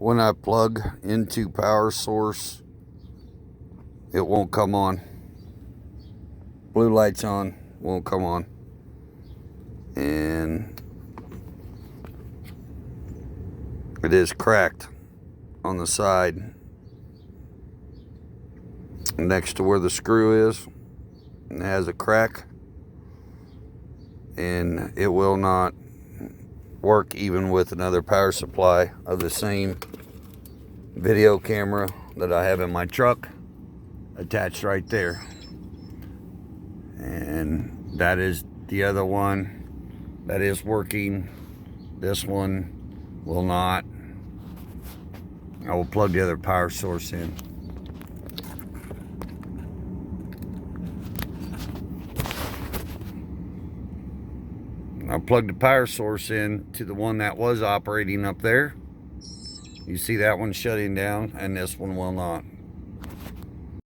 when I plug into power source, it won't come on. Blue light's on, won't come on. And it is cracked on the side next to where the screw is. And it has a crack, and it will not work even with another power supply of the same video camera that I have in my truck attached right there. And that is the other one that is working. This one will not. I will plug the other power source in. I plugged the power source in to the one that was operating up there. You see that one shutting down, and this one will not.